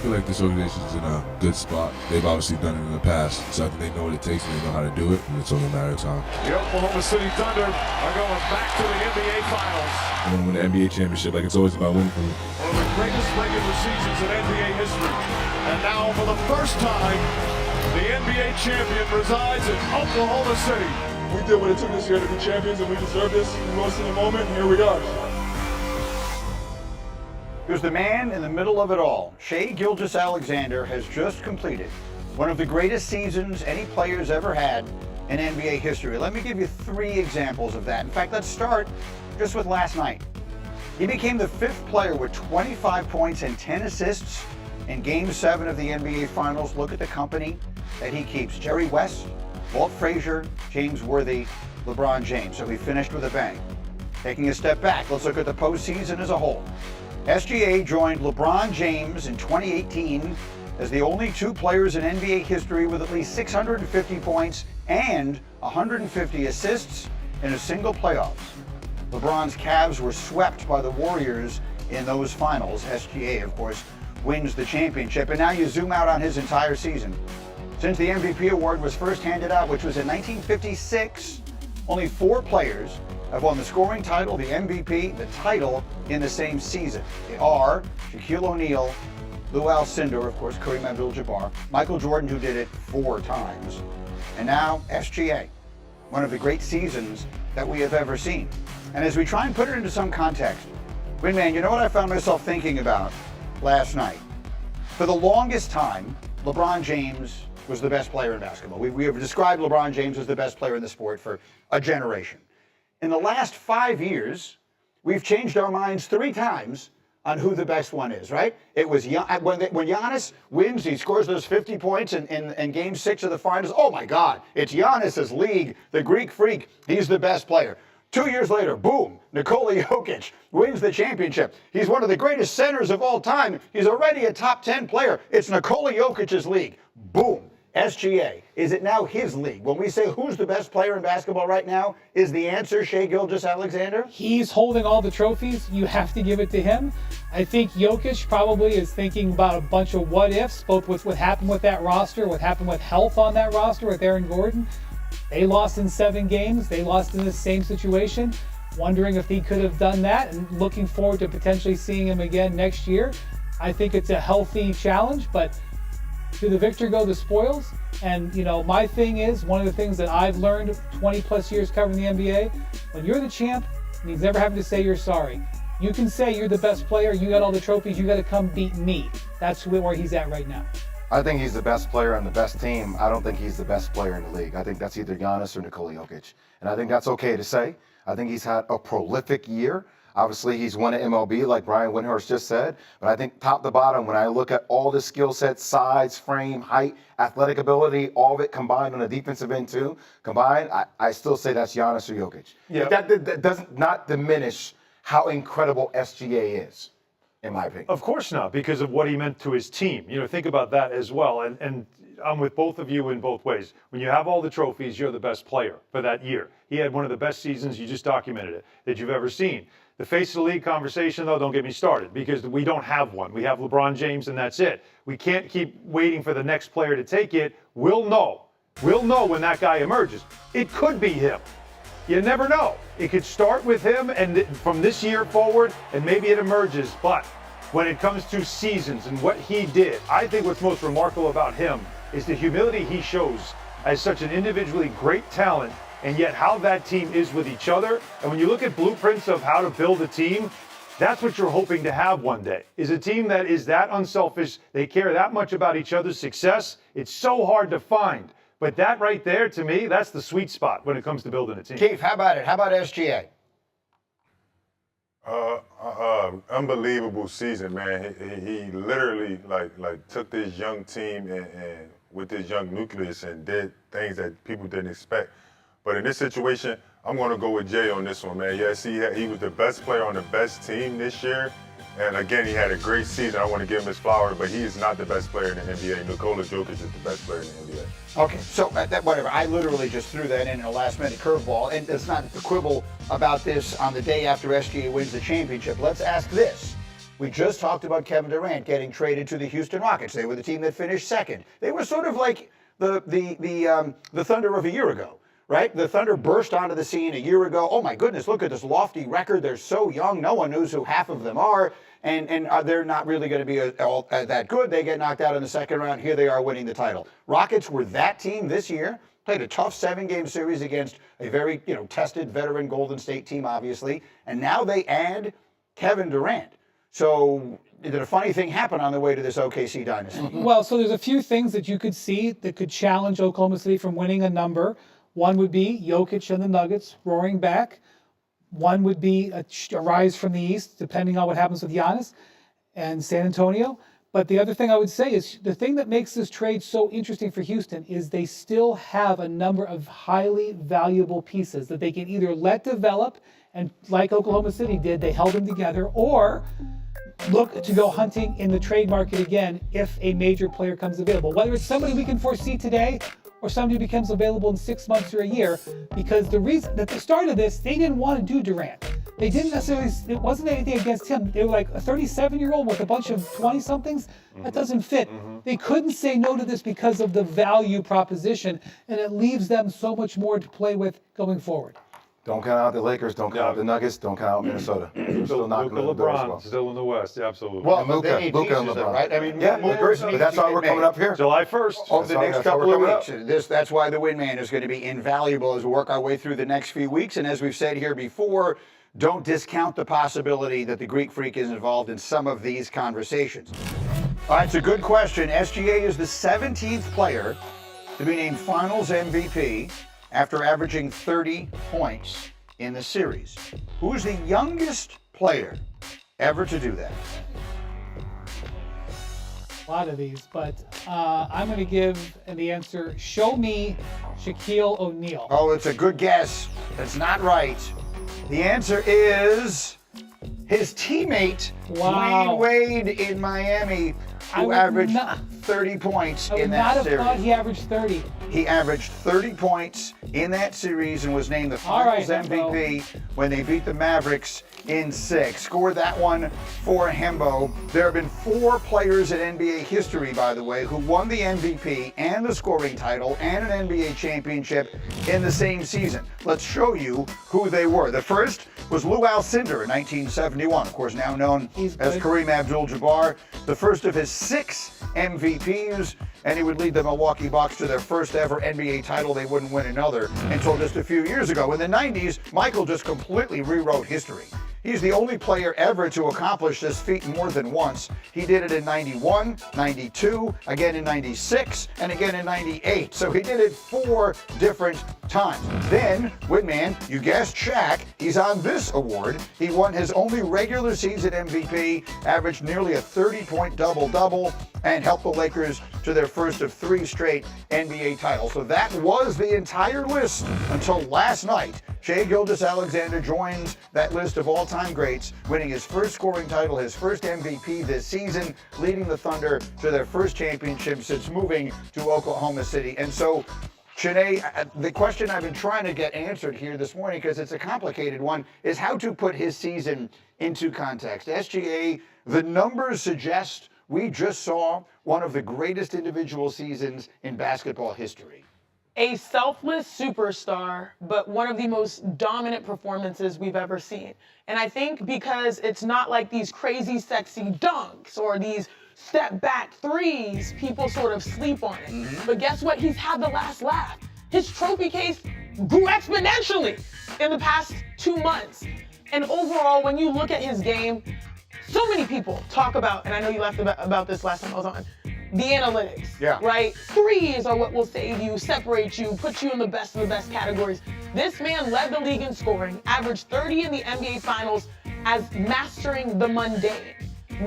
feel like this organization is in a good spot. They've obviously done it in the past, so I think they know what it takes and they know how to do it, and it's only a matter of time. The Oklahoma City Thunder are going back to the NBA Finals. I want to win the NBA championship. Like, it's always about winning for me. One of the greatest regular seasons in NBA history. And now, for the first time, the NBA champion resides in Oklahoma City. We did what it took this year to be champions, and we deserve this. We rose to the moment, and here we are. Here's the man in the middle of it all. Shai Gilgeous-Alexander has just completed one of the greatest seasons any player's ever had in NBA history. Let me give you 3 examples of that. In fact, let's start just with last night. He became the 5th player with 25 points and 10 assists in Game 7 of the NBA Finals. Look at the company that he keeps. Jerry West, Walt Frazier, James Worthy, LeBron James. So he finished with a bang. Taking a step back, let's look at the postseason as a whole. SGA joined LeBron James in 2018 as the only 2 players in NBA history with at least 650 points and 150 assists in a single playoffs. LeBron's Cavs were swept by the Warriors in those finals. SGA, of course, wins the championship. And now you zoom out on his entire season. Since the MVP award was first handed out, which was in 1956, only 4 players have won the scoring title, the MVP, the title in the same season. They are Shaquille O'Neal, Lou Alcindor, of course, Kareem Abdul-Jabbar, Michael Jordan, who did it 4 times, and now SGA, one of the great seasons that we have ever seen. And as we try and put it into some context, Winman, you know what I found myself thinking about last night? For the longest time, LeBron James was the best player in basketball. We have described LeBron James as the best player in the sport for a generation. In the last 5 years, we've changed our minds 3 times on who the best one is, right? It was when Giannis wins, he scores those 50 points in Game 6 of the Finals. Oh my God, it's Giannis's league, the Greek freak. He's the best player. 2 years later, boom, Nikola Jokic wins the championship. He's one of the greatest centers of all time. He's already a top 10 player. It's Nikola Jokic's league. Boom. SGA, is it now his league? When we say who's the best player in basketball right now, is the answer Shai Gilgeous-Alexander? He's holding all the trophies. You have to give it to him. I think Jokic probably is thinking about a bunch of what ifs, both with what happened with that roster, what happened with health on that roster with Aaron Gordon. They lost in 7 games. They lost in the same situation. Wondering if he could have done that and looking forward to potentially seeing him again next year. I think it's a healthy challenge, but to the victor go the spoils. And, you know, my thing is, one of the things that I've learned 20 plus years covering the NBA, when you're the champ, it means never having to say you're sorry. You can say you're the best player, you got all the trophies, you got to come beat me. That's where he's at right now. I think he's the best player on the best team. I don't think he's the best player in the league. I think that's either Giannis or Nikola Jokic. And I think that's okay to say. I think he's had a prolific year. Obviously, he's won an MLB, like Brian Windhorst just said. But I think top to bottom, when I look at all the skill sets, size, frame, height, athletic ability, all of it combined on the defensive end too, combined, I still say that's Giannis or Jokic. Yeah. That does not diminish how incredible SGA is, in my opinion. Of course not, because of what he meant to his team. You know, think about that as well. And I'm with both of you in both ways. When you have all the trophies, you're the best player for that year. He had one of the best seasons, you just documented it, that you've ever seen. The face of the league conversation, though, don't get me started, because we don't have one. We have LeBron James, and that's it. We can't keep waiting for the next player to take it. We'll know. We'll know when that guy emerges. It could be him. You never know. It could start with him, and from this year forward, and maybe it emerges. But when it comes to seasons and what he did, I think what's most remarkable about him is the humility he shows as such an individually great talent, and yet how that team is with each other. And when you look at blueprints of how to build a team, that's what you're hoping to have one day, is a team that is that unselfish. They care that much about each other's success. It's so hard to find. But that right there, to me, that's the sweet spot when it comes to building a team. Keith, how about it? How about SGA? Unbelievable season, man. He literally like took this young team and with this young nucleus and did things that people didn't expect. But in this situation, I'm going to go with Jay on this one, man. Yes, he was the best player on the best team this year. And again, he had a great season. I want to give him his flowers, but he is not the best player in the NBA. Nikola Jokic is the best player in the NBA. Okay, so whatever. I literally just threw that in a last-minute curveball, and it's not a quibble about this on the day after SGA wins the championship. Let's ask this. We just talked about Kevin Durant getting traded to the Houston Rockets. They were the team that finished second. They were sort of like the Thunder of a year ago, right? The Thunder burst onto the scene a year ago. Oh my goodness, look at this lofty record. They're so young. No one knows who half of them are. And they're not really going to be that good. They get knocked out in the second round. Here they are winning the title. Rockets were that team this year. Played a tough 7-game series against a very tested veteran Golden State team, obviously. And now they add Kevin Durant. So did a funny thing happen on the way to this OKC dynasty? Well, so there's a few things that you could see that could challenge Oklahoma City from winning a number. One would be Jokic and the Nuggets roaring back. One would be a rise from the East, depending on what happens with Giannis and San Antonio. But the other thing I would say is the thing that makes this trade so interesting for Houston is they still have a number of highly valuable pieces that they can either let develop, and like Oklahoma City did, they held them together, or look to go hunting in the trade market again if a major player comes available. Whether it's somebody we can foresee today or somebody who becomes available in 6 months or a year, because the reason at the start of this, they didn't want to do Durant. They didn't necessarily, it wasn't anything against him. They were like a 37-year-old with a bunch of 20-somethings. That doesn't fit. They couldn't say no to this because of the value proposition, and it leaves them so much more to play with going forward. Don't count out the Lakers. Don't count out the Nuggets. Don't count out Minnesota. Still not Luka, LeBron, still in the West, absolutely. Well, Luka, they need Luka and pieces, LeBron. right? I mean, Yeah, moves but need that's to why get we're coming made. up here. July 1st. Over the That's next why couple we're of coming weeks. That's why the win man is going to be invaluable as we work our way through the next few weeks. And as we've said here before, don't discount the possibility that the Greek Freak is involved in some of these conversations. All right, it's a good question. SGA is the 17th player to be named Finals MVP after averaging 30 points in the series. Who is the youngest player ever to do that? A lot of these, but I'm going to give the answer, show me Shaquille O'Neal. Oh, it's a good guess. That's not right. The answer is his teammate, Wow. Dwayne Wade in Miami, I who would averaged not- 30 points I would in not that have series. thought he averaged 30. He averaged 30 points in that series and was named the All right, Finals Hembo. MVP when they beat the Mavericks in 6. Scored that one for Hembo. There have been 4 players in NBA history, by the way, who won the MVP and the scoring title and an NBA championship in the same season. Let's show you who they were. The first was Lou Alcindor in 1971, of course now known He's as good. Kareem Abdul-Jabbar, the first of his 6 MVPs, and he would lead the Milwaukee Bucks to their first ever NBA title. They wouldn't win another until just a few years ago. In the 90s, Michael just completely rewrote history. He's the only player ever to accomplish this feat more than once. He did it in 91, 92, again in 96, and again in 98. So he did it 4 different times. Then, Whitman, you guessed Shaq, he's on this award. He won his only regular season MVP, averaged nearly a 30-point double-double, and helped the Lakers to their first of 3 straight NBA titles. So that was the entire list until last night. Shai Gilgeous-Alexander joins that list of all-time greats, winning his first scoring title, his first MVP this season, leading the Thunder to their first championship since moving to Oklahoma City. And so, Shanae, the question I've been trying to get answered here this morning, because it's a complicated one, is how to put his season into context. SGA, the numbers suggest we just saw one of the greatest individual seasons in basketball history. A selfless superstar, but one of the most dominant performances we've ever seen. And I think because it's not like these crazy sexy dunks or these step back threes, people sort of sleep on it. But guess what? He's had the last laugh. His trophy case grew exponentially in the past 2 months. And overall, when you look at his game, so many people talk about, and I know you laughed about this last time I was on, the analytics, Yeah. right? Threes are what will save you, separate you, put you in the best of the best categories. This man led the league in scoring, averaged 30 in the NBA Finals as mastering the mundane,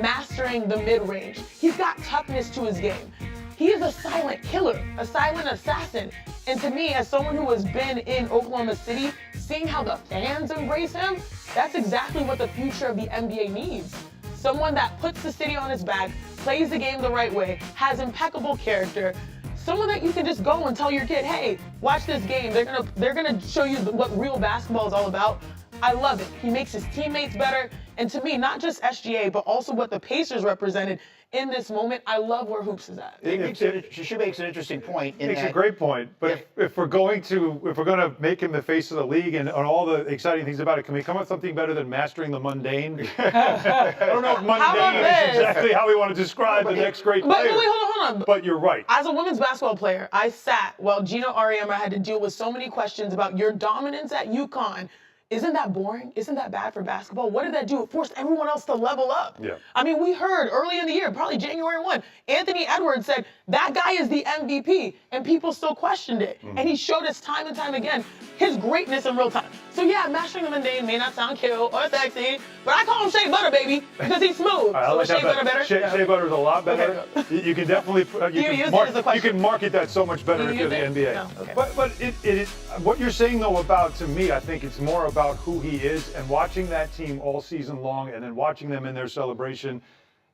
mastering the mid-range. He's got toughness to his game. He is a silent killer, a silent assassin. And to me, as someone who has been in Oklahoma City, seeing how the fans embrace him, that's exactly what the future of the NBA needs. Someone that puts the city on his back, plays the game the right way, has impeccable character. Someone that you can just go and tell your kid, hey, watch this game. They're gonna show you what real basketball is all about. I love it. He makes his teammates better. And to me, not just SGA, but also what the Pacers represented in this moment, I love where Hoops is at. She makes an interesting point. Makes a great point. But if we're going to make him the face of the league and all the exciting things about it, can we come up with something better than mastering the mundane? I don't know if mundane is exactly how we want to describe the next great player. But wait, hold on. But you're right. As a women's basketball player, I sat while Gina Auriemma had to deal with so many questions about your dominance at UConn. Isn't that boring? Isn't that bad for basketball? What did that do? It forced everyone else to level up. Yeah. I mean, we heard early in the year, probably January 1, Anthony Edwards said, that guy is the MVP, and people still questioned it. And he showed us time and time again his greatness in real time. So yeah, mastering the mundane may not sound cute or sexy, but I call him Shea Butter, baby, because he's smooth. So is Shea Butter better? Shea Butter is a lot better. Okay. You can definitely you can market that so much better if you're the NBA. No. Okay. But it is what you're saying though about, to me, I think it's more about who he is, and watching that team all season long and then watching them in their celebration.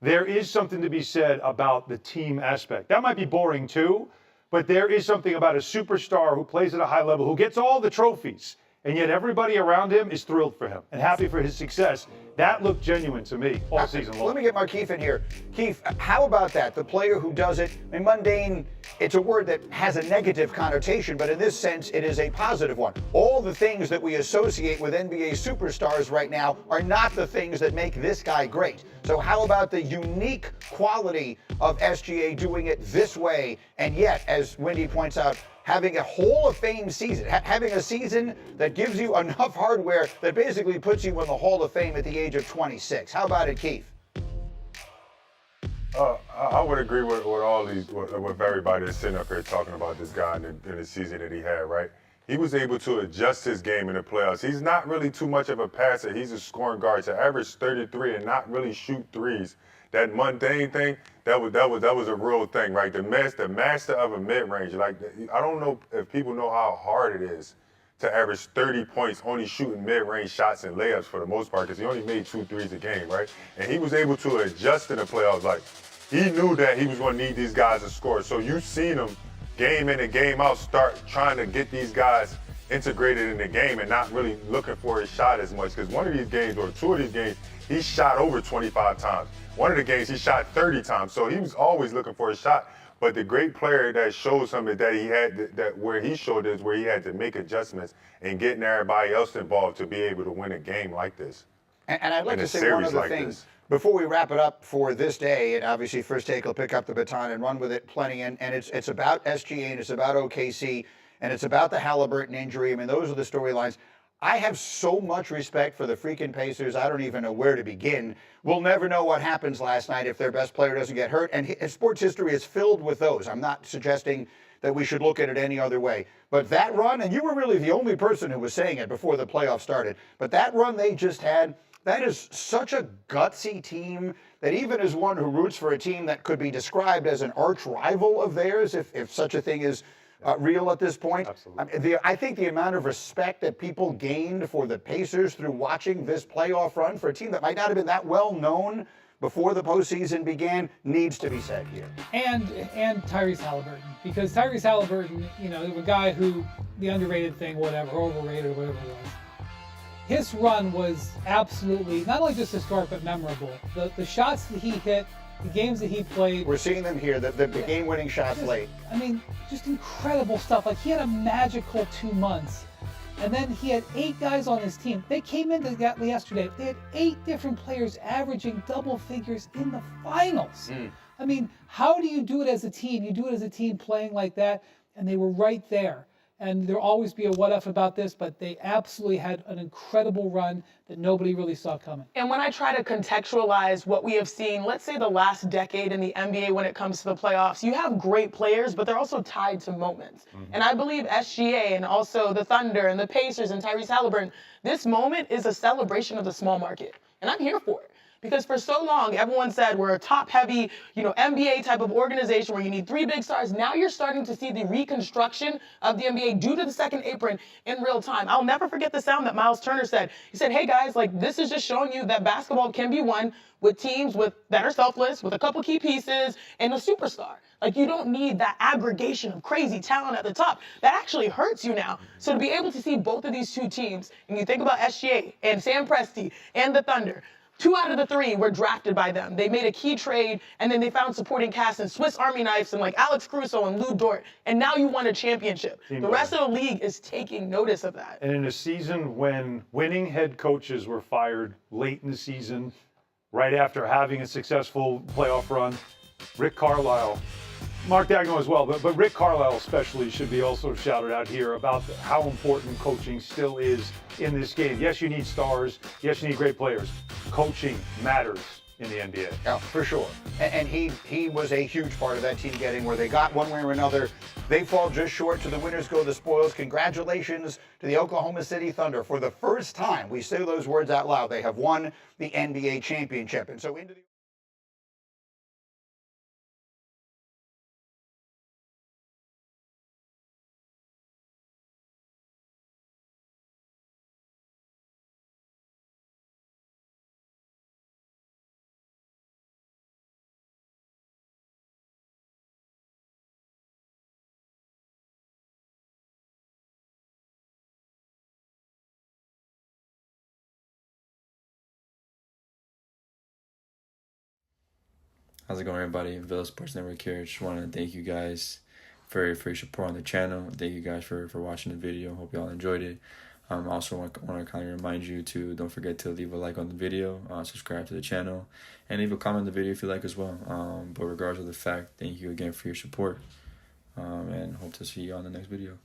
There is something to be said about the team aspect. That might be boring too, but there is something about a superstar who plays at a high level, who gets all the trophies, and yet everybody around him is thrilled for him and happy for his success. That looked genuine to me all season long. Let me get Markeith in here. Keith, how about that? The player who does it, I mean, mundane, it's a word that has a negative connotation, but in this sense, it is a positive one. All the things that we associate with NBA superstars right now are not the things that make this guy great. So how about the unique quality of SGA doing it this way, and yet, as Wendy points out, having a Hall of Fame season, having a season that gives you enough hardware that basically puts you in the Hall of Fame at the age of 26. How about it, Keith? I would agree with all these, with everybody that's sitting up here talking about this guy in the season that he had, right? He was able to adjust his game in the playoffs. He's not really too much of a passer. He's a scoring guard. To average 33 and not really shoot threes, that mundane thing, that was a real thing, right? The master of a mid-range. Like, I don't know if people know how hard it is to average 30 points only shooting mid-range shots and layups for the most part, because he only made 2 threes a game, right? And he was able to adjust in the playoffs. Like, he knew that he was going to need these guys to score. So you've seen him game in and game out start trying to get these guys integrated in the game and not really looking for his shot as much, because one of these games, or 2 of these games, he shot over 25 times. One of the games, he shot 30 times. So he was always looking for a shot. But the great player that shows him that he had, that where he showed is where he had to make adjustments and getting everybody else involved to be able to win a game like this. And I'd like to say one other thing before we wrap it up for this day, and obviously First Take will pick up the baton and run with it plenty, and it's about SGA, and it's about OKC, and it's about the Halliburton injury. I mean, those are the storylines. I have so much respect for the freaking Pacers, I don't even know where to begin. We'll never know what happens last night if their best player doesn't get hurt, and sports history is filled with those. I'm not suggesting that we should look at it any other way. But that run, and you were really the only person who was saying it before the playoffs started, but that run they just had, that is such a gutsy team that even as one who roots for a team that could be described as an arch rival of theirs, if such a thing is real at this point. Absolutely. I think the amount of respect that people gained for the Pacers through watching this playoff run for a team that might not have been that well known before the postseason began needs to be said here. And Tyrese Halliburton, because Tyrese Halliburton, you know, a guy who, the underrated thing, whatever, overrated or whatever it was, his run was absolutely not only just historic but memorable. The shots that he hit, the games that he played. We're seeing them here, the game-winning shots late. I mean, just incredible stuff. Like, he had a magical 2 months. And then he had 8 guys on his team. They came into yesterday. They had 8 different players averaging double figures in the finals. I mean, how do you do it as a team? You do it as a team playing like that, and they were right there. And there'll always be a what if about this, but they absolutely had an incredible run that nobody really saw coming. And when I try to contextualize what we have seen, let's say the last decade in the NBA when it comes to the playoffs, you have great players, but they're also tied to moments. And I believe SGA and also the Thunder and the Pacers and Tyrese Halliburton, this moment is a celebration of the small market. And I'm here for it. Because for so long, everyone said we're a top-heavy, NBA type of organization where you need 3 big stars. Now you're starting to see the reconstruction of the NBA due to the second apron in real time. I'll never forget the sound that Miles Turner said. He said, hey guys, like this is just showing you that basketball can be won with teams that are selfless, with a couple key pieces and a superstar. Like you don't need that aggregation of crazy talent at the top. That actually hurts you now. So to be able to see both of these two teams, and you think about SGA and Sam Presti and the Thunder, 2 out of the 3 were drafted by them. They made a key trade, and then they found supporting cast and Swiss Army knives and like Alex Caruso and Lou Dort, and now you won a championship. The rest of the league is taking notice of that. And in a season when winning head coaches were fired late in the season, right after having a successful playoff run, Rick Carlisle, Mark Daigneault as well, but Rick Carlisle especially should be also shouted out here about how important coaching still is in this game. Yes, you need stars. Yes, you need great players. Coaching matters in the NBA. Yeah, for sure. And he was a huge part of that team getting where they got one way or another. They fall just short. To the winners go the spoils. Congratulations to the Oklahoma City Thunder. For the first time, we say those words out loud, they have won the NBA championship. And so into the How's it going, everybody? Villa Sports Network here. Just want to thank you guys for your support on the channel. Thank you guys for watching the video. Hope you all enjoyed it. Also want to kind of remind you to don't forget to leave a like on the video, subscribe to the channel, and leave a comment on the video if you like as well. But regardless of the fact, thank you again for your support, and hope to see you on the next video.